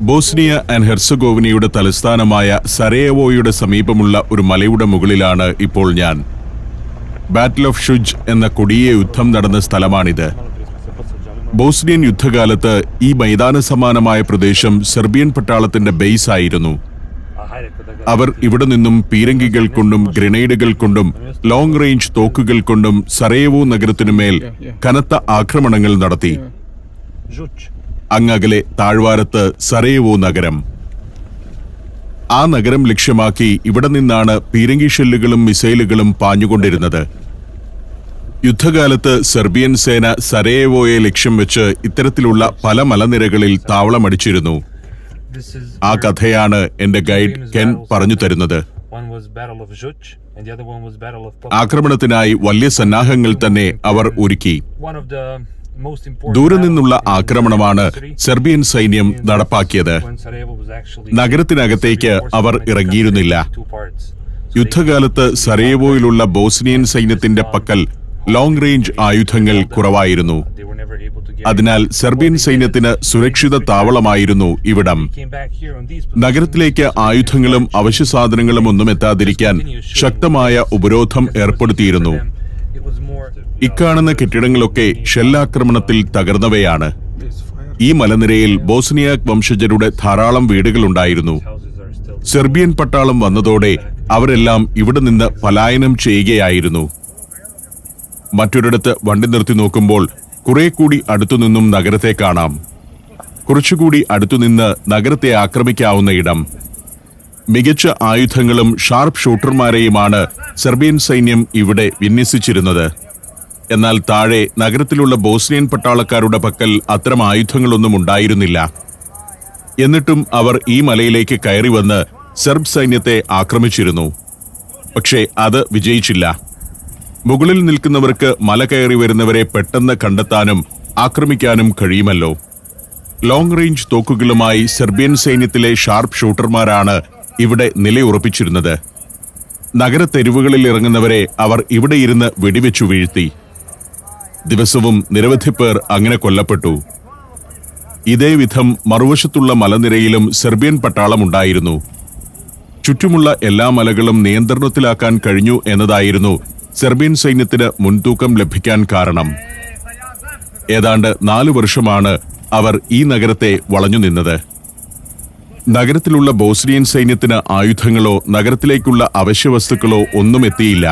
Bosnia and ഹെർസഗോവിനയുടെ തലസ്ഥാനമായ സരയേവോയുടെ സമീപമുള്ള ഒരു മലയുടെ മുകളിലാണ് ഇപ്പോൾ ഞാൻ. ബാറ്റിൽ ഓഫ് ഷുജ് എന്ന കൊടിയ യുദ്ധം നടന്ന സ്ഥലമാണിത്. ബോസ്നിയൻ യുദ്ധകാലത്ത് ഈ മൈതാന സമാനമായ പ്രദേശം സെർബിയൻ പട്ടാളത്തിന്റെ ബേസ് ആയിരുന്നു. അവർ ഇവിടെ നിന്നും പീരങ്കികൾ കൊണ്ടും ഗ്രനേഡുകൾ കൊണ്ടും ലോങ് റേഞ്ച് തോക്കുകൾ കൊണ്ടും സരയേവോ നഗരത്തിനുമേൽ കനത്ത ആക്രമണങ്ങൾ നടത്തി. അങ്ങകലെ താഴ്വാരത്ത് സരയേവോ നഗരം. ആ നഗരം ലക്ഷ്യമാക്കി ഇവിടെ നിന്നാണ് പീരങ്കി ഷെല്ലുകളും മിസൈലുകളും പാഞ്ഞുകൊണ്ടിരുന്നത്. യുദ്ധകാലത്ത് സെർബിയൻ സേന സരയേവോയെ ലക്ഷ്യം വെച്ച് ഇത്തരത്തിലുള്ള പല മലനിരകളിൽ താവളമടിച്ചിരുന്നു. ആ കഥയാണ് എന്റെ ഗൈഡ് കെൻ പറഞ്ഞു തരുന്നത്. ആക്രമണത്തിനായി വലിയ സന്നാഹങ്ങൾ തന്നെ അവർ ഒരുക്കി. ദൂരെ നിന്നുള്ള ആക്രമണമാണ് സെർബിയൻ സൈന്യം നടപ്പാക്കിയത്. നഗരത്തിനകത്തേക്ക് അവർ ഇറങ്ങിയിരുന്നില്ല. യുദ്ധകാലത്ത് സരയേവോയിലുള്ള ബോസ്നിയൻ സൈന്യത്തിന്റെ പക്കൽ ലോങ് റേഞ്ച് ആയുധങ്ങൾ കുറവായിരുന്നു. അതിനാൽ സെർബിയൻ സൈന്യത്തിന് സുരക്ഷിത താവളമായിരുന്നു ഇവിടം. നഗരത്തിലേക്ക് ആയുധങ്ങളും അവശ്യ സാധനങ്ങളും ഒന്നും എത്താതിരിക്കാൻ ശക്തമായ ഉപരോധം ഏർപ്പെടുത്തിയിരുന്നു. ഇക്കാണുന്ന കെട്ടിടങ്ങളൊക്കെ ഷെല്ലാക്രമണത്തിൽ തകർന്നവയാണ്. ഈ മലനിരയിൽ ബോസ്നിയാക് വംശജരുടെ ധാരാളം വീടുകളുണ്ടായിരുന്നു. സെർബിയൻ പട്ടാളം വന്നതോടെ അവരെല്ലാം ഇവിടെ നിന്ന് പലായനം ചെയ്യുകയായിരുന്നു. മറ്റൊരിടത്ത് വണ്ടി നിർത്തി നോക്കുമ്പോൾ കുറെ കൂടി അടുത്തുനിന്നും നഗരത്തെ കാണാം. കുറച്ചുകൂടി അടുത്തുനിന്ന് നഗരത്തെ ആക്രമിക്കാവുന്ന ഇടം. മികച്ച ആയുധങ്ങളും ഷാർപ്പ് ഷൂട്ടർമാരെയുമാണ് സെർബിയൻ സൈന്യം ഇവിടെ വിന്യസിച്ചിരുന്നത്. എന്നാൽ താഴെ നഗരത്തിലുള്ള ബോസ്നിയൻ പട്ടാളക്കാരുടെ പക്കൽ അത്തരം ആയുധങ്ങളൊന്നും ഉണ്ടായിരുന്നില്ല. എന്നിട്ടും അവർ ഈ മലയിലേക്ക് കയറി വന്ന് സെർബ് സൈന്യത്തെ ആക്രമിച്ചിരുന്നു. പക്ഷേ അത് വിജയിച്ചില്ല. മുകളിൽ നിൽക്കുന്നവർക്ക് മല കയറി വരുന്നവരെ പെട്ടെന്ന് കണ്ടെത്താനും ആക്രമിക്കാനും കഴിയുമല്ലോ. ലോങ് റേഞ്ച് തോക്കുകളുമായി സെർബിയൻ സൈന്യത്തിലെ ഷാർപ്പ് ഷൂട്ടർമാരാണ് ഇവിടെ നിലയുറപ്പിച്ചിരുന്നത്. നഗരത്തെരുവുകളിൽ ഇറങ്ങുന്നവരെ അവർ ഇവിടെ ഇരുന്ന് വെടിവെച്ചു വീഴ്ത്തി. ദിവസവും നിരവധി പേർ അങ്ങനെ കൊല്ലപ്പെട്ടു. ഇതേ വിധം മറുവശത്തുള്ള മലനിരയിലും സെർബിയൻ പട്ടാളമുണ്ടായിരുന്നു. ചുറ്റുമുള്ള എല്ലാ മലകളും നിയന്ത്രണത്തിലാക്കാൻ കഴിഞ്ഞു എന്നതായിരുന്നു സെർബിയൻ സൈന്യത്തിന് മുൻതൂക്കം ലഭിക്കാൻ കാരണം. ഏതാണ്ട് 4 വർഷമാണ് അവർ ഈ നഗരത്തെ വളഞ്ഞു നിന്നത്. നഗരത്തിലുള്ള ബോസ്നിയൻ സൈന്യത്തിന് ആയുധങ്ങളോ നഗരത്തിലേക്കുള്ള അവശ്യവസ്തുക്കളോ ഒന്നും എത്തിയില്ല.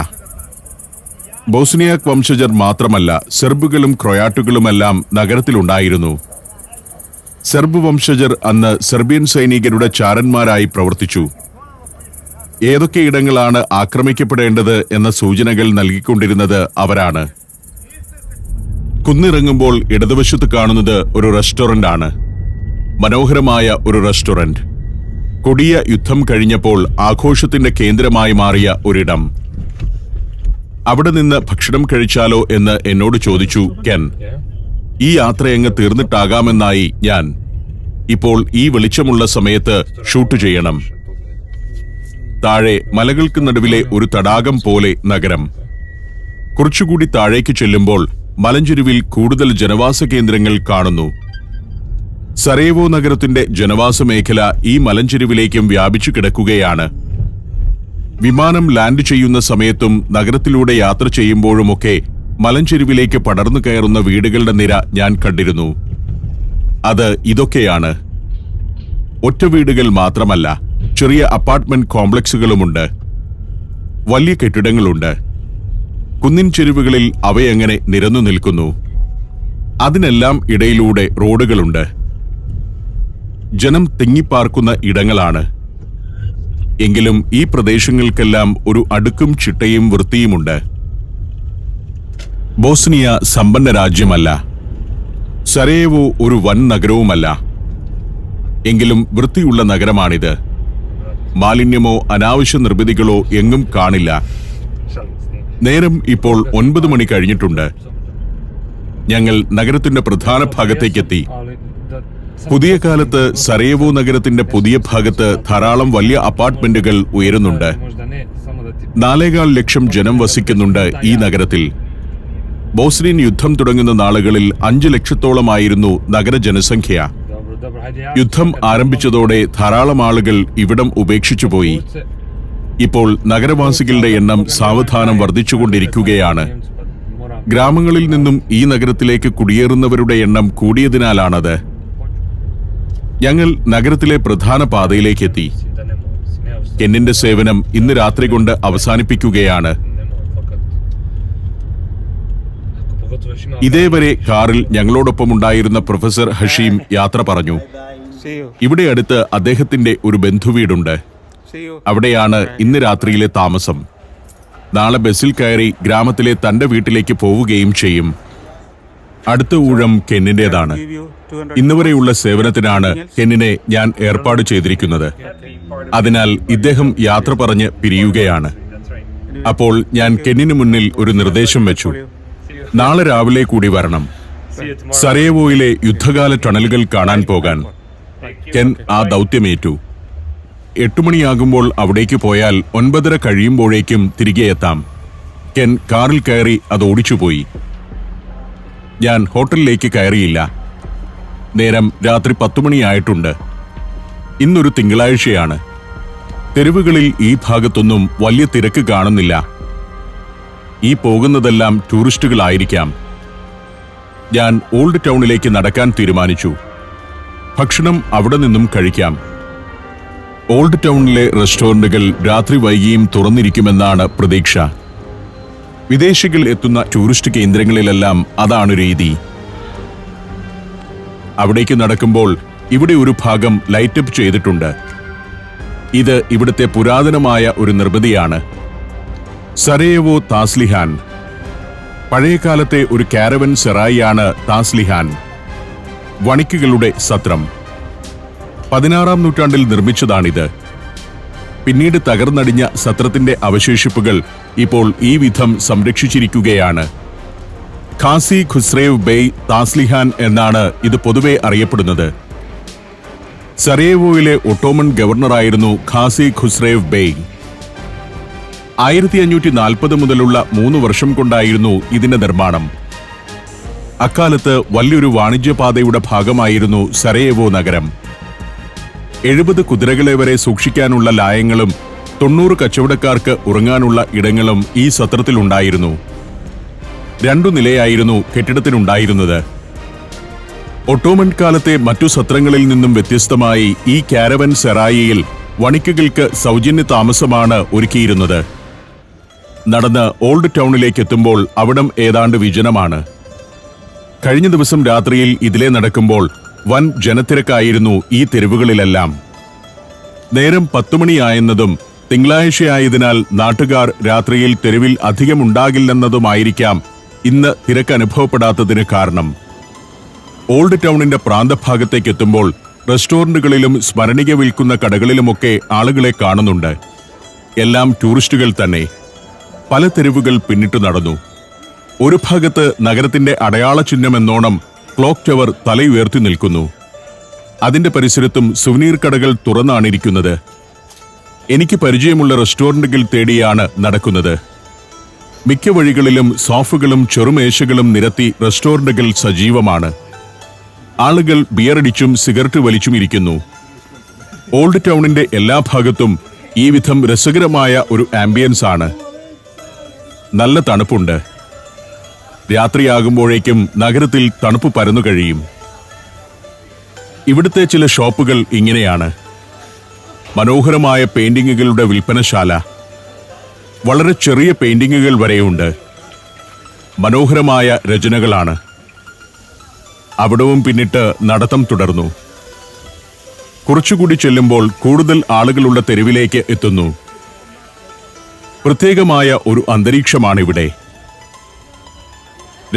ബോസ്നിയാക് വംശജർ മാത്രമല്ല, സെർബുകളും ക്രൊയാറ്റുകളുമെല്ലാം നഗരത്തിലുണ്ടായിരുന്നു. സെർബ് വംശജർ അന്ന് സെർബിയൻ സൈനികരുടെ ചാരന്മാരായി പ്രവർത്തിച്ചു. ഏതൊക്കെ ഇടങ്ങളാണ് ആക്രമിക്കപ്പെടേണ്ടത് എന്ന സൂചനകൾ നൽകിക്കൊണ്ടിരുന്നത് അവരാണ്. കുന്നിറങ്ങുമ്പോൾ ഇടതുവശത്ത് കാണുന്നത് ഒരു റെസ്റ്റോറന്റ് ആണ്. മനോഹരമായ ഒരു റെസ്റ്റോറന്റ്. കൊടിയ യുദ്ധം കഴിഞ്ഞപ്പോൾ ആഘോഷത്തിന്റെ കേന്ദ്രമായി മാറിയ ഒരിടം. അവിടെ നിന്ന് ഭക്ഷണം കഴിച്ചാലോ എന്ന് എന്നോട് ചോദിച്ചു കെൻ. ഈ യാത്രയങ്ങ് തീർന്നിട്ടാകാമെന്നായി ഞാൻ. ഇപ്പോൾ ഈ വെളിച്ചമുള്ള സമയത്ത് ഷൂട്ട് ചെയ്യണം. താഴെ മലകൾക്ക് നടുവിലെ ഒരു തടാകം പോലെ നഗരം. കുറച്ചുകൂടി താഴേക്ക് ചെല്ലുമ്പോൾ മലഞ്ചെരുവിൽ കൂടുതൽ ജനവാസ കേന്ദ്രങ്ങൾ കാണുന്നു. സരയേവോ നഗരത്തിന്റെ ജനവാസ മേഖല ഈ മലഞ്ചെരുവിലേക്കും വ്യാപിച്ചു കിടക്കുകയാണ്. വിമാനം ലാൻഡ് ചെയ്യുന്ന സമയത്തും നഗരത്തിലൂടെ യാത്ര ചെയ്യുമ്പോഴുമൊക്കെ മലഞ്ചെരുവിലേക്ക് പടർന്നു കയറുന്ന വീടുകളുടെ നിര ഞാൻ കണ്ടിരുന്നു. അത് ഇതൊക്കെയാണ്. ഒറ്റ വീടുകൾ മാത്രമല്ല, ചെറിയ അപ്പാർട്ട്മെന്റ് കോംപ്ലക്സുകളുമുണ്ട്. വലിയ കെട്ടിടങ്ങളുണ്ട്. കുന്നിൻ ചെരുവുകളിൽ അവയെങ്ങനെ നിരന്നു നിൽക്കുന്നു. അതിനെല്ലാം ഇടയിലൂടെ റോഡുകളുണ്ട്. ജനം തിങ്ങിപ്പാർക്കുന്ന ഇടങ്ങളാണ്. എങ്കിലും ഈ പ്രദേശങ്ങൾക്കെല്ലാം ഒരു അടുക്കും ചിട്ടയും വൃത്തിയുമുണ്ട്. ബോസ്നിയ സമ്പന്ന രാജ്യമല്ല. സരയേവോ ഒരു വൻ നഗരവുമല്ല. എങ്കിലും വൃത്തിയുള്ള നഗരമാണിത്. മാലിന്യമോ അനാവശ്യ നിർമ്മിതികളോ എങ്ങും കാണില്ല. നേരം ഇപ്പോൾ 9 മണി കഴിഞ്ഞിട്ടുണ്ട്. ഞങ്ങൾ നഗരത്തിന്റെ പ്രധാന ഭാഗത്തേക്കെത്തി. പുതിയ കാലത്ത് സരയേവോ നഗരത്തിന്റെ പുതിയ ഭാഗത്ത് ധാരാളം വലിയ അപ്പാർട്ട്മെന്റുകൾ ഉയരുന്നുണ്ട്. 4.25 ലക്ഷം ജനം വസിക്കുന്നുണ്ട് ഈ നഗരത്തിൽ. ബോസ്നിയൻ യുദ്ധം തുടങ്ങുന്ന നാളുകളിൽ 5 ലക്ഷത്തോളമായിരുന്നു നഗര ജനസംഖ്യ. യുദ്ധം ആരംഭിച്ചതോടെ ധാരാളം ആളുകൾ ഇവിടം ഉപേക്ഷിച്ചുപോയി. ഇപ്പോൾ നഗരവാസികളുടെ എണ്ണം സാവധാനം വർദ്ധിച്ചുകൊണ്ടിരിക്കുകയാണ്. ഗ്രാമങ്ങളിൽ നിന്നും ഈ നഗരത്തിലേക്ക് കുടിയേറുന്നവരുടെ എണ്ണം കൂടിയതിനാലാണത്. ഞങ്ങൾ നഗരത്തിലെ പ്രധാന പാതയിലേക്കെത്തി. കെന്നിന്റെ സേവനം ഇന്ന് രാത്രി കൊണ്ട് അവസാനിപ്പിക്കുകയാണ്. ഇതേവരെ കാറിൽ ഞങ്ങളോടൊപ്പമുണ്ടായിരുന്ന പ്രൊഫസർ ഹഷീം യാത്ര പറഞ്ഞു. ഇവിടെ അടുത്ത് അദ്ദേഹത്തിന്റെ ഒരു ബന്ധുവീടുണ്ട്. അവിടെയാണ് ഇന്ന് രാത്രിയിലെ താമസം. നാളെ ബസ്സിൽ കയറി ഗ്രാമത്തിലെ തന്റെ വീട്ടിലേക്ക് പോവുകയും ചെയ്യും. അടുത്ത ഊഴം കെന്നിന്റേതാണ്. ഇന്നുവരെയുള്ള സേവനത്തിനാണ് കെന്നിനെ ഞാൻ ഏർപ്പാട് ചെയ്തിരിക്കുന്നത്. അതിനാൽ ഇദ്ദേഹം യാത്ര പറഞ്ഞ് പിരിയുകയാണ്. അപ്പോൾ ഞാൻ കെന്നിന് മുന്നിൽ ഒരു നിർദ്ദേശം വെച്ചു. നാളെ രാവിലെ കൂടി വരണം, സരയേവോയിലെ യുദ്ധകാല ടണലുകൾ കാണാൻ പോകാൻ. കെൻ ആ ദൗത്യമേറ്റു. 8 മണിയാകുമ്പോൾ അവിടേക്ക് പോയാൽ 9:30 കഴിയുമ്പോഴേക്കും തിരികെ എത്താം. കെൻ കാറിൽ കയറി അത് ഓടിച്ചുപോയി. ഞാൻ ഹോട്ടലിലേക്ക് കയറിയില്ല. നേരം രാത്രി 10 മണിയായിട്ടുണ്ട്. ഇന്നൊരു തിങ്കളാഴ്ചയാണ്. തെരുവുകളിൽ ഈ ഭാഗത്തൊന്നും വലിയ തിരക്ക് കാണുന്നില്ല. ഈ പോകുന്നതെല്ലാം ടൂറിസ്റ്റുകളായിരിക്കാം. ഞാൻ ഓൾഡ് ടൗണിലേക്ക് നടക്കാൻ തീരുമാനിച്ചു. ഭക്ഷണം അവിടെ നിന്നും കഴിക്കാം. ഓൾഡ് ടൗണിലെ റെസ്റ്റോറന്റുകൾ രാത്രി വൈകിയും തുറന്നിരിക്കുമെന്നാണ് പ്രതീക്ഷ. വിദേശികൾ എത്തുന്ന ടൂറിസ്റ്റ് കേന്ദ്രങ്ങളിലെല്ലാം അതാണ് രീതി. അവിടേക്ക് നടക്കുമ്പോൾ ഇവിടെ ഒരു ഭാഗം ലൈറ്റപ്പ് ചെയ്തിട്ടുണ്ട്. ഇത് ഇവിടുത്തെ പുരാതനമായ ഒരു നിർമ്മിതിയാണ്. സരയേവോ താസ്ലിഹാൻ. പഴയകാലത്തെ ഒരു കാരവൻ സെറായിയാണ് താസ്ലിഹാൻ, വണിക്കുകളുടെ സത്രം. 16-ാം നൂറ്റാണ്ടിൽ നിർമ്മിച്ചതാണിത്. പിന്നീട് തകർന്നടിഞ്ഞ സത്രത്തിന്റെ അവശേഷിപ്പുകൾ ഇപ്പോൾ ഈ വിധം സംരക്ഷിച്ചിരിക്കുകയാണ്. ഖാസി ഖുസ്രേവ് ബെയ് താസ്ലിഹാൻ എന്നാണ് ഇത് പൊതുവെ അറിയപ്പെടുന്നത്. സരയേവോയിലെ ഒട്ടോമൻ ഗവർണറായിരുന്നു ഖാസി ഖുസ്രേവ് ബെയ്. 1540 മുതലുള്ള 3 വർഷം കൊണ്ടായിരുന്നു ഇതിന്റെ നിർമ്മാണം. അക്കാലത്ത് വലിയൊരു വാണിജ്യപാതയുടെ ഭാഗമായിരുന്നു സരയേവോ നഗരം. 70 കുതിരകളെ വരെ സൂക്ഷിക്കാനുള്ള ലായങ്ങളും 90 കച്ചവടക്കാർക്ക് ഉറങ്ങാനുള്ള ഇടങ്ങളും ഈ സത്രത്തിലുണ്ടായിരുന്നു. 2 നിലയായിരുന്നു കെട്ടിടത്തിനുണ്ടായിരുന്നത്. ഒട്ടോമൻ കാലത്തെ മറ്റു സത്രങ്ങളിൽ നിന്നും വ്യത്യസ്തമായി ഈ കാരവൻ സെറായിയിൽ വണിക്കുകൾക്ക് സൗജന്യ താമസമാണ് ഒരുക്കിയിരുന്നത്. നടന്ന് ഓൾഡ് ടൗണിലേക്ക് എത്തുമ്പോൾ അവിടം ഏതാണ്ട് വിജനമാണ്. കഴിഞ്ഞ ദിവസം രാത്രിയിൽ ഇതിലെ നടക്കുമ്പോൾ വൻ ജനത്തിരക്കായിരുന്നു ഈ തെരുവുകളിലെല്ലാം. നേരം 10 മണിയായെന്നതും തിങ്കളാഴ്ചയായതിനാൽ നാട്ടുകാർ രാത്രിയിൽ തെരുവിൽ അധികമുണ്ടാകില്ലെന്നതുമായിരിക്കാം ഇന്ന് തിരക്ക് അനുഭവപ്പെടാത്തതിന് കാരണം. ഓൾഡ് ടൗണിന്റെ പ്രാന്തഭാഗത്തേക്ക് എത്തുമ്പോൾ റെസ്റ്റോറന്റുകളിലും സ്മരണിക വിൽക്കുന്ന കടകളിലുമൊക്കെ ആളുകളെ കാണുന്നുണ്ട്. എല്ലാം ടൂറിസ്റ്റുകൾ തന്നെ. പല തെരുവുകൾ പിന്നിട്ടു നടന്നു. ഒരു ഭാഗത്ത് നഗരത്തിന്റെ അടയാള ചിഹ്നമെന്നോണം ക്ലോക്ക് ടവർ തലയുയർത്തി നിൽക്കുന്നു. അതിന്റെ പരിസരത്തും സുവനീർ കടകൾ തുറന്നാണിരിക്കുന്നത്. എനിക്ക് പരിചയമുള്ള റെസ്റ്റോറന്റുകൾ തേടിയാണ് നടക്കുന്നത്. മിക്ക വഴികളിലും സോഫുകളും ചെറുമേശകളും നിരത്തി റെസ്റ്റോറന്റുകൾ സജീവമാണ്. ആളുകൾ ബിയറടിച്ചും സിഗരറ്റ് വലിച്ചും ഇരിക്കുന്നു. ഓൾഡ് ടൗണിന്റെ എല്ലാ ഭാഗത്തും ഈ വിധം രസകരമായ ഒരു ആംബിയൻസ് ആണ്. നല്ല തണുപ്പുണ്ട്. രാത്രിയാകുമ്പോഴേക്കും നഗരത്തിൽ തണുപ്പ് പരന്നു കഴിയും. ഇവിടുത്തെ ചില ഷോപ്പുകൾ ഇങ്ങനെയാണ്. മനോഹരമായ പെയിന്റിങ്ങുകളുടെ വിൽപ്പനശാല. വളരെ ചെറിയ പെയിന്റിങ്ങുകൾ വരെയുണ്ട്. മനോഹരമായ രചനകളാണ്. അവിടവും പിന്നിട്ട് നടത്തം തുടർന്നു. കുറച്ചുകൂടി ചെല്ലുമ്പോൾ കൂടുതൽ ആളുകളുള്ള തെരുവിലേക്ക് എത്തുന്നു. പ്രത്യേകമായ ഒരു അന്തരീക്ഷമാണിവിടെ.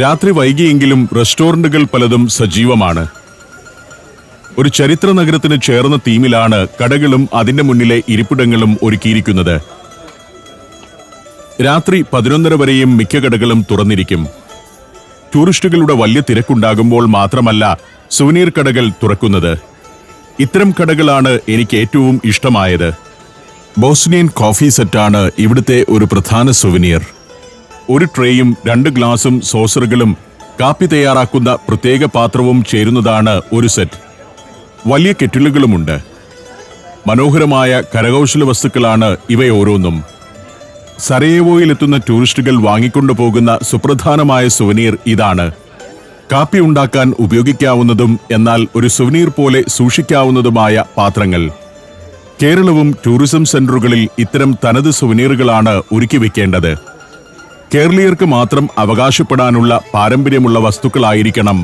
രാത്രി വൈകിയെങ്കിലും റെസ്റ്റോറന്റുകൾ പലതും സജീവമാണ്. ഒരു ചരിത്ര നഗരത്തിന് ചേർന്ന തീമിലാണ് കടകളും അതിന്റെ മുന്നിലെ ഇരിപ്പിടങ്ങളും ഒരുക്കിയിരിക്കുന്നത്. രാത്രി 11:30 വരെയും മിക്ക കടകളും തുറന്നിരിക്കും. ടൂറിസ്റ്റുകളുടെ വലിയ തിരക്കുണ്ടാകുമ്പോൾ മാത്രമല്ല സുവനീർ കടകൾ തുറക്കുന്നത്. ഇത്തരം കടകളാണ് എനിക്ക് ഏറ്റവും ഇഷ്ടമായത്. ബോസ്നിയൻ കോഫി സെറ്റാണ് ഇവിടുത്തെ ഒരു പ്രധാന സുവനീർ. ഒരു ട്രേയും 2 ഗ്ലാസും സോസറുകളും കാപ്പി തയ്യാറാക്കുന്ന പ്രത്യേക പാത്രവും ചേരുന്നതാണ് ഒരു സെറ്റ്. വലിയ കെറ്റിലുകളുമുണ്ട്. മനോഹരമായ കരകൗശല വസ്തുക്കളാണ് ഇവയോരോന്നും. സരയേവോയിലെത്തുന്ന ടൂറിസ്റ്റുകൾ വാങ്ങിക്കൊണ്ടു പോകുന്ന സുപ്രധാനമായ സുവനീർ ഇതാണ്. കാപ്പി ഉണ്ടാക്കാൻ ഉപയോഗിക്കാവുന്നതും എന്നാൽ ഒരു സുവനീർ പോലെ സൂക്ഷിക്കാവുന്നതുമായ പാത്രങ്ങൾ. കേരളവും ടൂറിസം സെന്ററുകളിൽ ഇത്തരം തനത് സുവനീറുകളാണ് ഒരുക്കി വെക്കേണ്ടത്. കേരളീയർക്ക് മാത്രം അവകാശപ്പെടാനുള്ള പാരമ്പര്യമുള്ള വസ്തുക്കളായിരിക്കണം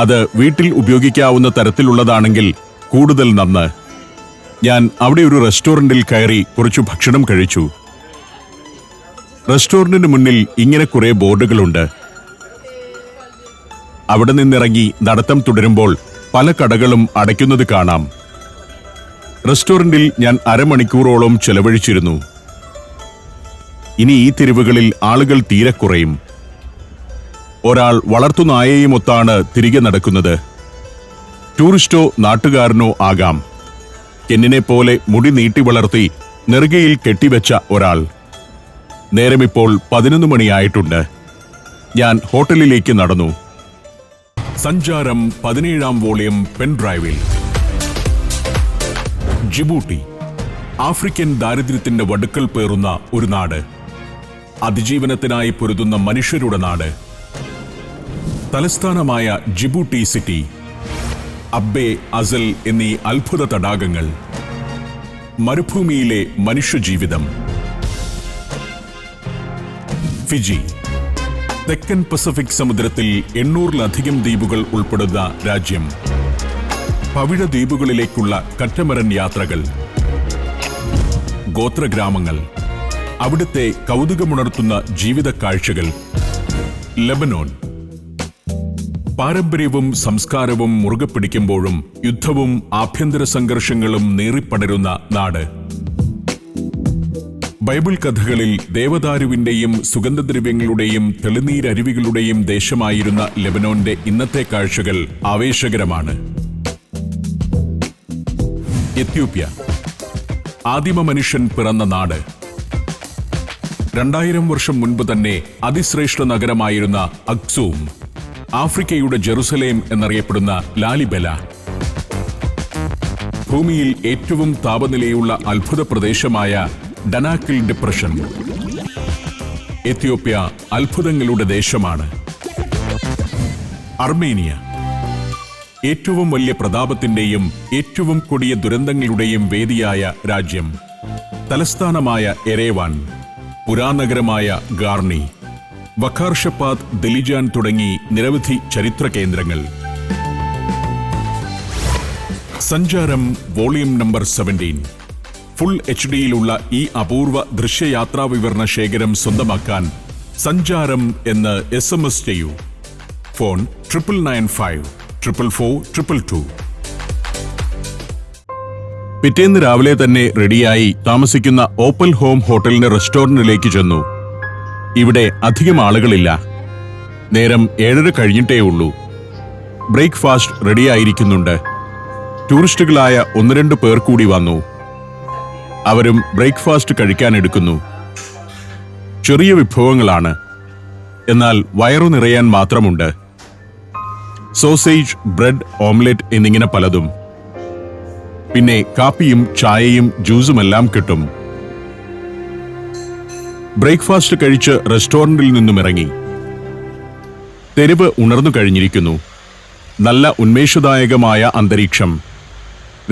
അത് വീട്ടിൽ ഉപയോഗിക്കാവുന്ന തരത്തിലുള്ളതാണെങ്കിൽ കൂടുതൽ നന്ന്. ഞാൻ അവിടെ ഒരു റെസ്റ്റോറന്റിൽ കയറി കുറച്ചു ഭക്ഷണം കഴിച്ചു. റെസ്റ്റോറന്റിന് മുന്നിൽ ഇങ്ങനെ കുറെ ബോർഡുകളുണ്ട്. അവിടെ നിന്നിറങ്ങി നടത്തം തുടരുമ്പോൾ പല കടകളും അടയ്ക്കുന്നത് കാണാം. റെസ്റ്റോറന്റിൽ ഞാൻ അരമണിക്കൂറോളം ചെലവഴിച്ചിരുന്നു. ഇനി ഈ തെരുവുകളിൽ ആളുകൾ തീരെ കുറയും. ഒരാൾ വളർത്തുനായയുമൊത്താണ് തിരികെ നടക്കുന്നത്. ടൂറിസ്റ്റോ നാട്ടുകാരനോ ആകാം. കെന്നിനെ പോലെ മുടി നീട്ടി വളർത്തി നെറുകയിൽ കെട്ടിവെച്ച ഒരാൾ. നേരമിപ്പോൾ 11 മണിയായിട്ടുണ്ട്. ഞാൻ ഹോട്ടലിലേക്ക് നടന്നു. സഞ്ചാരം 17-ാം വോളിയം പെൻഡ്രൈവിൽ. ജിബൂട്ടി, ആഫ്രിക്കൻ ദാരിദ്ര്യത്തിന്റെ വടുക്കൾ പേറുന്ന ഒരു നാട്. അതിജീവനത്തിനായി പൊരുതുന്ന മനുഷ്യരുടെ നാട്. തലസ്ഥാനമായ ജിബൂട്ടി സിറ്റി, അബ്ബെ, അസൽ എന്നീ അത്ഭുത തടാകങ്ങൾ, മരുഭൂമിയിലെ മനുഷ്യജീവിതം. ഫിജി, തെക്കൻ പസഫിക് സമുദ്രത്തിൽ 800-ലധികം ദ്വീപുകൾ ഉൾപ്പെടുന്ന രാജ്യം. പവിഴ ദ്വീപുകളിലേക്കുള്ള കറ്റമരൻ യാത്രകൾ. ഗോത്രഗ്രാമങ്ങൾ, അവിടുത്തെ കൗതുകമുണർത്തുന്ന ജീവിത കാഴ്ചകൾ. ലെബനോൻ, പാരമ്പര്യവും സംസ്കാരവും മുറുകെ പിടിക്കുമ്പോഴും യുദ്ധവും ആഭ്യന്തര സംഘർഷങ്ങളും നേറിപ്പടരുന്ന നാട്. ബൈബിൾ കഥകളിൽ ദേവദാരുവിന്റെയും സുഗന്ധദ്രവ്യങ്ങളുടെയും തെളിനീരരുവികളുടെയും ദേശമായിരുന്ന ലെബനോന്റെ ഇന്നത്തെ കാഴ്ചകൾ ആവേശകരമാണ്. എത്യോപ്യ, ആദിമ മനുഷ്യൻ പിറന്ന നാട്. 2000 വർഷം മുൻപ് തന്നെ അതിശ്രേഷ്ഠ നഗരമായിരുന്ന അക്സൂം, ആഫ്രിക്കയുടെ ജെറുസലേം എന്നറിയപ്പെടുന്ന ലാലിബല. ഭൂമിയിൽ ഏറ്റവും താപനിലയുള്ള അത്ഭുത പ്രദേശമായ ഡനാക്കിൽ ഡിപ്രഷൻ. എത്യോപ്യ അത്ഭുതങ്ങളുടെ ദേശമാണ്. അർമേനിയ, ഏറ്റവും വലിയ പ്രതാപത്തിന്റെയും ഏറ്റവും കൊടിയ ദുരന്തങ്ങളുടെയും വേദിയായ രാജ്യം. തലസ്ഥാനമായ എരേവാൻ, പുരാനഗരമായ ഗാർണി, വഖാർഷപ്പാത്ത്, ദിലിജാൻ തുടങ്ങി നിരവധി ചരിത്ര കേന്ദ്രങ്ങൾ. സഞ്ചാരം വോളിയം നമ്പർ 17. ഫുൾ HD-യിലുള്ള ഈ അപൂർവ ദൃശ്യയാത്രാ വിവരണ ശേഖരം സ്വന്തമാക്കാൻ സഞ്ചാരം എന്ന് SMS ചെയ്യൂ. ഫോൺ 9995 444 222. പിറ്റേന്ന് രാവിലെ തന്നെ റെഡിയായി താമസിക്കുന്ന ഓപ്പൽ ഹോം ഹോട്ടലിന്റെ റെസ്റ്റോറന്റിലേക്ക് ചെന്നു. ഇവിടെ അധികം ആളുകളില്ല. നേരം 7:30 കഴിഞ്ഞിട്ടേ ഉള്ളൂ. ബ്രേക്ക്ഫാസ്റ്റ് റെഡിയായിരിക്കുന്നുണ്ട്. ടൂറിസ്റ്റുകളായ 1-2 പേർ കൂടി വന്നു. അവരും ബ്രേക്ക്ഫാസ്റ്റ് കഴിക്കാനെടുക്കുന്നു. ചെറിയ വിഭവങ്ങളാണ്, എന്നാൽ വയറു നിറയാൻ മാത്രമുണ്ട്. സോസേജ്, ബ്രെഡ്, ഓംലെറ്റ് എന്നിങ്ങനെ പലതും. പിന്നെ കാപ്പിയും ചായയും ജ്യൂസുമെല്ലാം കിട്ടും. ബ്രേക്ക്ഫാസ്റ്റ് കഴിച്ച് റെസ്റ്റോറന്റിൽ നിന്നും ഇറങ്ങി. തെരുവ് ഉണർന്നു കഴിഞ്ഞിരിക്കുന്നു. നല്ല ഉന്മേഷദായകമായ അന്തരീക്ഷം.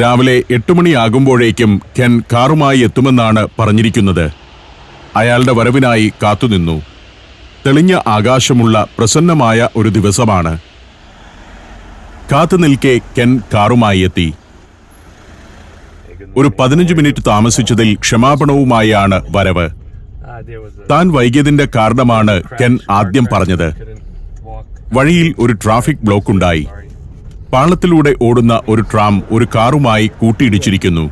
രാവിലെ 8 മണിയാകുമ്പോഴേക്കും കെൻ കാറുമായി എത്തുമെന്നാണ് പറഞ്ഞിരിക്കുന്നത്. അയാളുടെ വരവിനായി കാത്തുനിന്നു. തെളിഞ്ഞ ആകാശമുള്ള പ്രസന്നമായ ഒരു ദിവസമാണ്. കാത്തുനിൽക്കെ കെൻ കാറുമായി എത്തി. ഒരു 15 മിനിറ്റ് താമസിച്ചതിൽ ക്ഷമാപണവുമായാണ് വരവ്. താൻ വൈകിയതിന്റെ കാരണമാണ് കെൻ ആദ്യം പറഞ്ഞത്. വഴിയിൽ ഒരു ട്രാഫിക് ബ്ലോക്ക് ഉണ്ടായി. പാളത്തിലൂടെ ഓടുന്ന ഒരു ട്രാം ഒരു കാറുമായി കൂട്ടിയിടിച്ചിരിക്കുന്നു.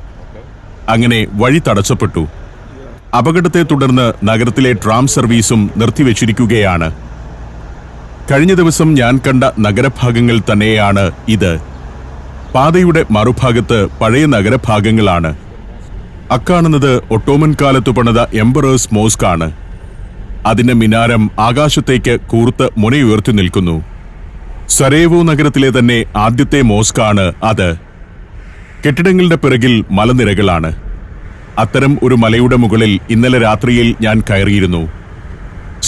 അങ്ങനെ വഴി തടസ്സപ്പെട്ടു. അപകടത്തെ തുടർന്ന് നഗരത്തിലെ ട്രാം സർവീസും നിർത്തിവെച്ചിരിക്കുകയാണ്. കഴിഞ്ഞ ദിവസം ഞാൻ കണ്ട നഗരഭാഗങ്ങൾ തന്നെയാണ് ഇത്. പാതയുടെ മറുഭാഗത്ത് പഴയ നഗരഭാഗങ്ങളാണ്. അക്കാണുന്നത് ഒട്ടോമൻ കാലത്ത് പണിത എംപറേഴ്സ് മോസ്ക് ആണ്. അതിന്റെ മിനാരം ആകാശത്തേക്ക് കൂർത്ത് മുനയുയർത്തി നിൽക്കുന്നു. സരേവോ നഗരത്തിലെ തന്നെ ആദ്യത്തെ മോസ്കാണ് അത്. കെട്ടിടങ്ങളുടെ പിറകിൽ മലനിരകളാണ്. അത്തരം ഒരു മലയുടെ മുകളിൽ ഇന്നലെ രാത്രിയിൽ ഞാൻ കയറിയിരുന്നു.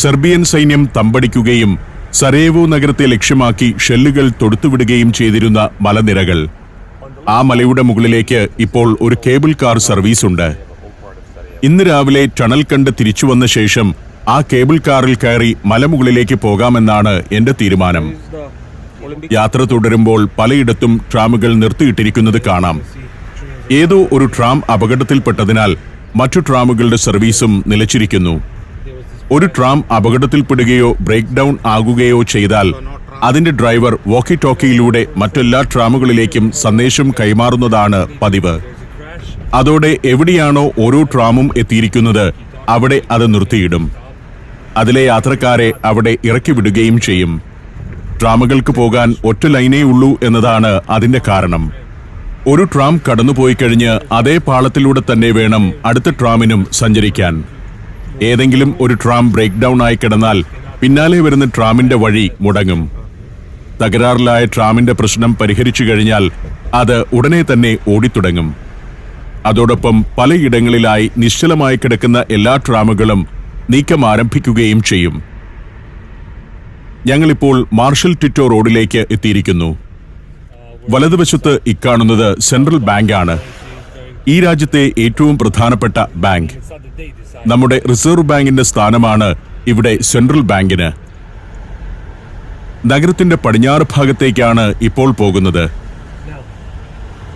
സെർബിയൻ സൈന്യം തമ്പടിക്കുകയും സരേവോ നഗരത്തെ ലക്ഷ്യമാക്കി ഷെല്ലുകൾ തൊടുത്തുവിടുകയും ചെയ്തിരുന്ന മലനിരകൾ. ആ മലയുടെ മുകളിലേക്ക് ഇപ്പോൾ ഒരു കേബിൾ കാർ സർവീസ് ഉണ്ട്. ഇന്ന് രാവിലെ ടണൽ കണ്ട് തിരിച്ചു വന്ന ശേഷം ആ കേബിൾ കാറിൽ കയറി മലമുകളിലേക്ക് പോകാമെന്നാണ് എന്റെ തീരുമാനം. യാത്ര തുടരുമ്പോൾ പലയിടത്തും ട്രാമുകൾ നിർത്തിയിട്ടിരിക്കുന്നത് കാണാം. ഏതോ ഒരു ട്രാം അപകടത്തിൽപ്പെട്ടതിനാൽ മറ്റു ട്രാമുകളുടെ സർവീസും നിലച്ചിരിക്കുന്നു. ഒരു ട്രാം അപകടത്തിൽപ്പെടുകയോ ബ്രേക്ക് ഡൗൺ ആകുകയോ ചെയ്താൽ അതിന്റെ ഡ്രൈവർ വോക്കി ടോക്കിയിലൂടെ മറ്റെല്ലാ ട്രാമുകളിലേക്കും സന്ദേശം കൈമാറുന്നതാണ് പതിവ്. അതോടെ എവിടെയാണോ ഓരോ ട്രാമും എത്തിയിരിക്കുന്നത് അവിടെ അത് നിർത്തിയിടും. അതിലെ യാത്രക്കാരെ അവിടെ ഇറക്കി വിടുകയും ചെയ്യും. ട്രാമുകൾക്ക് പോകാൻ ഒറ്റ ലൈനേ ഉള്ളൂ എന്നതാണ് അതിന്റെ കാരണം. ഒരു ട്രാം കടന്നുപോയി കഴിഞ്ഞ് അതേ പാളത്തിലൂടെ തന്നെ വേണം അടുത്ത ട്രാമിനും സഞ്ചരിക്കാൻ. ഏതെങ്കിലും ഒരു ട്രാം ബ്രേക്ക് ഡൗൺ ആയി കിടന്നാൽ പിന്നാലെ വരുന്ന ട്രാമിന്റെ വഴി മുടങ്ങും. തകരാറിലായ ട്രാമിന്റെ പ്രശ്നം പരിഹരിച്ചു കഴിഞ്ഞാൽ അത് ഉടനെ തന്നെ ഓടിത്തുടങ്ങും. അതോടൊപ്പം പലയിടങ്ങളിലായി നിശ്ചലമായി കിടക്കുന്ന എല്ലാ ട്രാമുകളും നീക്കം ആരംഭിക്കുകയും ചെയ്യും. ഞങ്ങളിപ്പോൾ മാർഷൽ ടിറ്റോ റോഡിലേക്ക് എത്തിയിരിക്കുന്നു. വലതുവശത്ത് ഇക്കാണുന്നത് സെൻട്രൽ ബാങ്ക് ആണ്. ഈ രാജ്യത്തെ ഏറ്റവും പ്രധാനപ്പെട്ട ബാങ്ക്. നമ്മുടെ റിസർവ് ബാങ്കിന്റെ സ്ഥാനമാണ് ഇവിടെ സെൻട്രൽ ബാങ്കിന്. നഗരത്തിന്റെ പടിഞ്ഞാറ് ഭാഗത്തേക്കാണ് ഇപ്പോൾ പോകുന്നത്.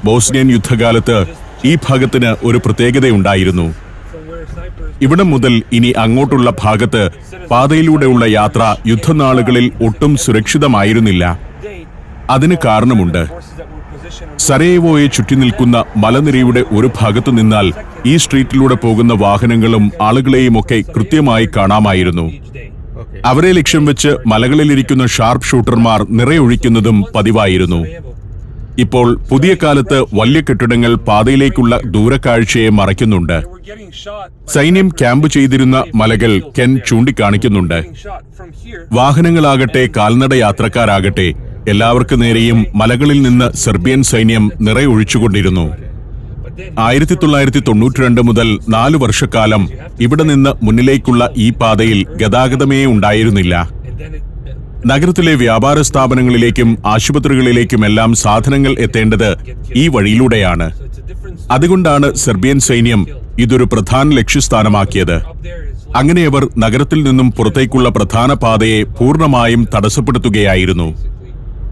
ബോസ്നിയൻ യുദ്ധകാലത്ത് ഈ ഭാഗത്തിന് ഒരു പ്രത്യേകതയുണ്ടായിരുന്നു. ഇവിടം മുതൽ ഇനി അങ്ങോട്ടുള്ള ഭാഗത്ത് പാതയിലൂടെയുള്ള യാത്ര യുദ്ധനാളുകളിൽ ഒട്ടും സുരക്ഷിതമായിരുന്നില്ല. അതിന് കാരണമുണ്ട്. സരയേവോയെ ചുറ്റി നിൽക്കുന്ന മലനിരയുടെ ഒരു ഭാഗത്തു നിന്നാൽ ഈ സ്ട്രീറ്റിലൂടെ പോകുന്ന വാഹനങ്ങളും ആളുകളെയുമൊക്കെ കൃത്യമായി കാണാമായിരുന്നു. അവരെ ലക്ഷ്യം വെച്ച് മലകളിലിരിക്കുന്ന ഷാർപ്പ് ഷൂട്ടർമാർ നിറയൊഴിക്കുന്നതും പതിവായിരുന്നു. ഇപ്പോൾ പുതിയ കാലത്ത് വലിയ കെട്ടിടങ്ങൾ പാതയിലേക്കുള്ള ദൂരക്കാഴ്ചയെ മറയ്ക്കുന്നുണ്ട്. സൈന്യം ക്യാമ്പ് ചെയ്തിരുന്ന മലകൾ കെൻ ചൂണ്ടിക്കാണിക്കുന്നുണ്ട്. വാഹനങ്ങളാകട്ടെ കാൽനട യാത്രക്കാരാകട്ടെ എല്ലാവർക്കു നേരെയും മലകളിൽ നിന്ന് സെർബിയൻ സൈന്യം നിറയൊഴിച്ചുകൊണ്ടിരുന്നു. 1992 മുതൽ 4 വർഷക്കാലം ഇവിടെ നിന്ന് മുന്നിലേക്കുള്ള ഈ പാതയിൽ ഗതാഗതമേ ഉണ്ടായിരുന്നില്ല. നഗരത്തിലെ വ്യാപാര സ്ഥാപനങ്ങളിലേക്കും ആശുപത്രികളിലേക്കുമെല്ലാം സാധനങ്ങൾ എത്തേണ്ടത് ഈ വഴിയിലൂടെയാണ്. അതുകൊണ്ടാണ് സെർബിയൻ സൈന്യം ഇതൊരു പ്രധാന ലക്ഷ്യസ്ഥാനമാക്കിയത്. അങ്ങനെ അവർ നഗരത്തിൽ നിന്നും പുറത്തേക്കുള്ള പ്രധാന പാതയെ പൂർണ്ണമായും തടസ്സപ്പെടുത്തുകയായിരുന്നു.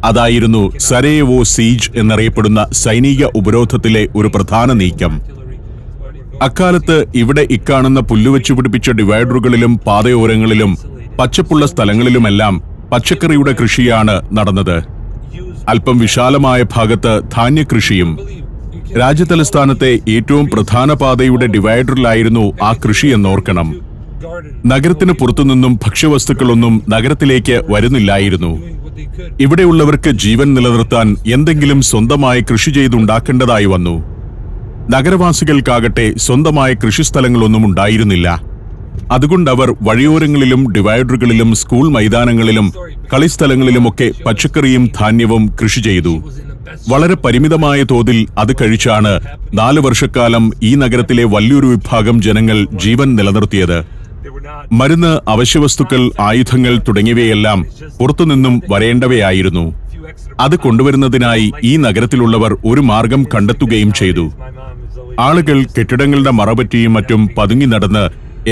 അതായിരുന്നു സരയേവോ സീജ് എന്നറിയപ്പെടുന്ന സൈനിക ഉപരോധത്തിലെ ഒരു പ്രധാന നീക്കം. അക്കാലത്ത് ഇവിടെ ഇക്കാണുന്ന പുല്ലുവെച്ചു പിടിപ്പിച്ച ഡിവൈഡറുകളിലും പാതയോരങ്ങളിലും പച്ചപ്പുള്ള സ്ഥലങ്ങളിലുമെല്ലാം പച്ചക്കറിയുടെ കൃഷിയാണ് നടന്നത്. അല്പം വിശാലമായ ഭാഗത്ത് ധാന്യകൃഷിയും. രാജ്യതലസ്ഥാനത്തെ ഏറ്റവും പ്രധാന പാതയുടെ ഡിവൈഡറിലായിരുന്നു ആ കൃഷി എന്നോർക്കണം. നഗരത്തിന് പുറത്തുനിന്നും ഭക്ഷ്യവസ്തുക്കളൊന്നും നഗരത്തിലേക്ക് വരുന്നില്ലായിരുന്നു. ഇവിടെയുള്ളവർക്ക് ജീവൻ നിലനിർത്താൻ എന്തെങ്കിലും സ്വന്തമായി കൃഷി ചെയ്തുണ്ടാക്കേണ്ടതായി വന്നു. നഗരവാസികൾക്കാകട്ടെ സ്വന്തമായ കൃഷിസ്ഥലങ്ങളൊന്നും ഉണ്ടായിരുന്നില്ല. അതുകൊണ്ടവർ വഴിയോരങ്ങളിലും ഡിവൈഡറുകളിലും സ്കൂൾ മൈതാനങ്ങളിലും കളിസ്ഥലങ്ങളിലുമൊക്കെ പച്ചക്കറിയും ധാന്യവും കൃഷി ചെയ്തു. വളരെ പരിമിതമായ തോതിൽ അത് കഴിച്ചാണ് 4 വർഷക്കാലം ഈ നഗരത്തിലെ വലിയൊരു വിഭാഗം ജനങ്ങൾ ജീവൻ നിലനിർത്തിയത്. മരുന്ന്, അവശ്യവസ്തുക്കൾ, ആയുധങ്ങൾ തുടങ്ങിയവയെല്ലാം പുറത്തുനിന്നും വരേണ്ടവയായിരുന്നു. അത് കൊണ്ടുവരുന്നതിനായി ഈ നഗരത്തിലുള്ളവർ ഒരു മാർഗം കണ്ടെത്തുകയും ചെയ്തു. ആളുകൾ കെട്ടിടങ്ങളുടെ മറപറ്റിയും മറ്റും പതുങ്ങി നടന്ന്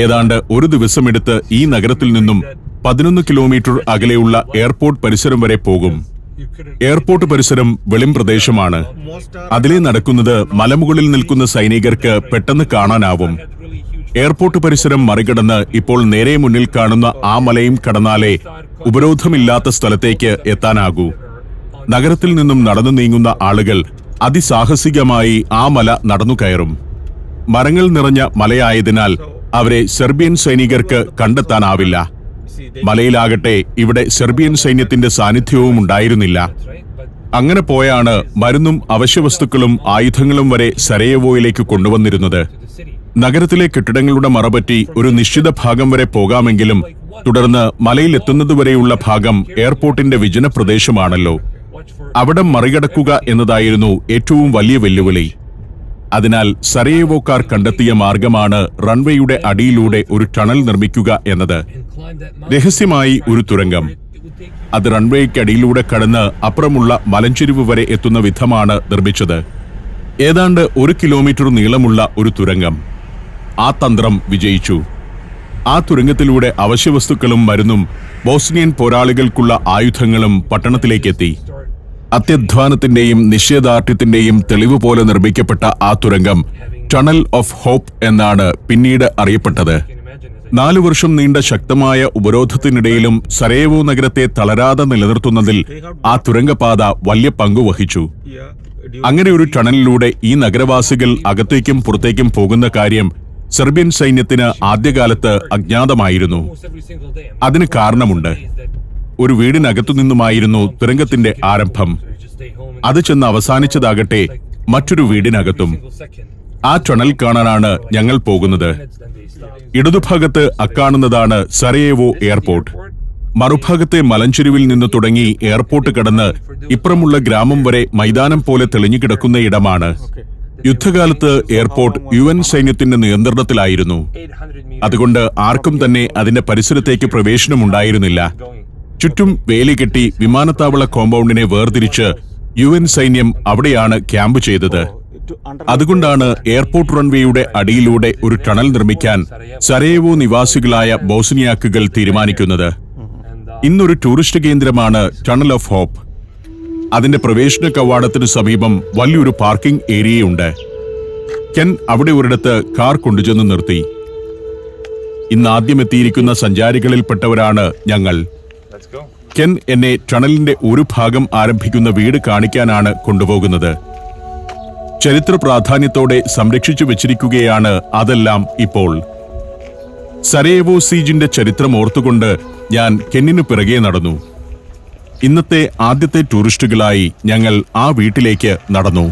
ഏതാണ്ട് ഒരു ദിവസമെടുത്ത് ഈ നഗരത്തിൽ നിന്നും 11 കിലോമീറ്റർ അകലെയുള്ള എയർപോർട്ട് പരിസരം വരെ പോകും. എയർപോർട്ട് പരിസരം വെളിം പ്രദേശമാണ്. അതിലെ നടക്കുന്നത് മലമുകളിൽ നിൽക്കുന്ന സൈനികർക്ക് പെട്ടെന്ന് കാണാനാവും. എയർപോർട്ട് പരിസരം മറികടന്ന് ഇപ്പോൾ നേരെ മുന്നിൽ കാണുന്ന ആ മലയും കടന്നാലേ ഉപരോധമില്ലാത്ത സ്ഥലത്തേക്ക് എത്താനാകൂ. നഗരത്തിൽ നിന്നും നടന്നു നീങ്ങുന്ന ആളുകൾ അതിസാഹസികമായി ആ മല നടന്നു കയറും. മരങ്ങൾ നിറഞ്ഞ മലയായതിനാൽ അവരെ സെർബിയൻ സൈനികർക്ക് കണ്ടെത്താനാവില്ല. മലയിലാകട്ടെ ഇവിടെ സെർബിയൻ സൈന്യത്തിന്റെ സാന്നിധ്യവും ഉണ്ടായിരുന്നില്ല. അങ്ങനെ പോയാണ് മരുന്നും അവശ്യവസ്തുക്കളും ആയുധങ്ങളും വരെ സരയേവോയിലേക്ക് കൊണ്ടുവന്നിരുന്നത്. നഗരത്തിലെ കെട്ടിടങ്ങളുടെ മറപറ്റി ഒരു നിശ്ചിത ഭാഗം വരെ പോകാമെങ്കിലും തുടർന്ന് മലയിലെത്തുന്നതുവരെയുള്ള ഭാഗം എയർപോർട്ടിന്റെ വിജന പ്രദേശമാണല്ലോ. അവിടെ മറികടക്കുക എന്നതായിരുന്നു ഏറ്റവും വലിയ വെല്ലുവിളി. അതിനാൽ സരയേവോക്കാർ കണ്ടെത്തിയ മാർഗമാണ് റൺവേയുടെ അടിയിലൂടെ ഒരു ടണൽ നിർമ്മിക്കുക എന്നത്. രഹസ്യമായി ഒരു തുരങ്കം. അത് റൺവേയ്ക്കടിയിലൂടെ കടന്ന് അപ്പുറമുള്ള മലഞ്ചെരിവ് വരെ എത്തുന്ന വിധമാണ് നിർമ്മിച്ചത്. ഏതാണ്ട് 1 കിലോമീറ്റർ നീളമുള്ള ഒരു തുരങ്കം. ആ തന്ത്രം വിജയിച്ചു. ആ തുരങ്കത്തിലൂടെ അവശ്യവസ്തുക്കളും മരുന്നും ബോസ്നിയൻ പോരാളികൾക്കുള്ള ആയുധങ്ങളും പട്ടണത്തിലേക്കെത്തി. അത്യധ്വാനത്തിന്റെയും നിശ്ചയദാർഢ്യത്തിന്റെയും തെളിവ് പോലെ നിർമ്മിക്കപ്പെട്ട ആ തുരങ്കം ടണൽ ഓഫ് ഹോപ്പ് എന്നാണ് പിന്നീട് അറിയപ്പെട്ടത്. 4 വർഷം നീണ്ട ശക്തമായ ഉപരോധത്തിനിടയിലും സരയേവോ നഗരത്തെ തളരാതെ നിലനിർത്തുന്നതിൽ ആ തുരങ്കപാത വലിയ പങ്കുവഹിച്ചു. അങ്ങനെ ഒരു ടണലിലൂടെ ഈ നഗരവാസികൾ അകത്തേക്കും പുറത്തേക്കും പോകുന്ന കാര്യം സെർബിയൻ സൈന്യത്തിന് ആദ്യകാലത്ത് അജ്ഞാതമായിരുന്നു. അതിന് കാരണമുണ്ട്. ഒരു വീടിനകത്തു നിന്നുമായിരുന്നു തുരങ്കത്തിന്റെ ആരംഭം. അത് ചെന്ന് അവസാനിച്ചതാകട്ടെ മറ്റൊരു വീടിനകത്തും. ആ ടണൽ കാണാനാണ് ഞങ്ങൾ പോകുന്നത്. ഇടതുഭാഗത്ത് അക്കാണുന്നതാണ് സരയേവോ എയർപോർട്ട്. മറുഭാഗത്തെ മലഞ്ചെരുവിൽ നിന്ന് തുടങ്ങി എയർപോർട്ട് കടന്ന് ഇപ്പുറമുള്ള ഗ്രാമം വരെ മൈതാനം പോലെ തെളിഞ്ഞു കിടക്കുന്ന ഇടമാണ്. യുദ്ധകാലത്ത് എയർപോർട്ട് UN സൈന്യത്തിന്റെ നിയന്ത്രണത്തിലായിരുന്നു. അതുകൊണ്ട് ആർക്കും തന്നെ അതിന്റെ പരിസരത്തേക്ക് പ്രവേശനമുണ്ടായിരുന്നില്ല. ചുറ്റും വേലി കെട്ടി വിമാനത്താവള കോമ്പൗണ്ടിനെ വേർതിരിച്ച് UN സൈന്യം അവിടെയാണ് ക്യാമ്പ് ചെയ്തത്. അതുകൊണ്ടാണ് എയർപോർട്ട് റൺവേയുടെ അടിയിലൂടെ ഒരു ടണൽ നിർമ്മിക്കാൻ സരയേവോ നിവാസികളായ ബോസ്നിയാക്കുകൾ തീരുമാനിക്കുന്നത്. ഇന്നൊരു ടൂറിസ്റ്റ് കേന്ദ്രമാണ് ടണൽ ഓഫ് ഹോപ്പ്. അതിന്റെ പ്രവേശന കവാടത്തിനു സമീപം വലിയൊരു പാർക്കിംഗ് ഏരിയയുണ്ട്. കെൻ അവിടെ ഒരിടത്ത് കാർ കൊണ്ടുചെന്ന് നിർത്തി. ഇന്ന് ആദ്യം എത്തിയിരിക്കുന്ന സഞ്ചാരികളിൽപ്പെട്ടവരാണ് ഞങ്ങൾ. കെൻ എന്നെ ടണലിന്റെ ഒരു ഭാഗം ആരംഭിക്കുന്ന വീട് കാണിക്കാനാണ് കൊണ്ടുപോകുന്നത്. ചരിത്ര പ്രാധാന്യത്തോടെ സംരക്ഷിച്ചു വെച്ചിരിക്കുകയാണ് അതെല്ലാം ഇപ്പോൾ. സരയേവോ സീജിന്റെ ചരിത്രം ഓർത്തുകൊണ്ട് ഞാൻ കെന്നിനു പിറകെ നടന്നു. ഇന്നത്തെ ആദ്യത്തെ ടൂറിസ്റ്റുകളായി ഞങ്ങൾ ആ വീട്ടിലേക്ക് നടന്നു.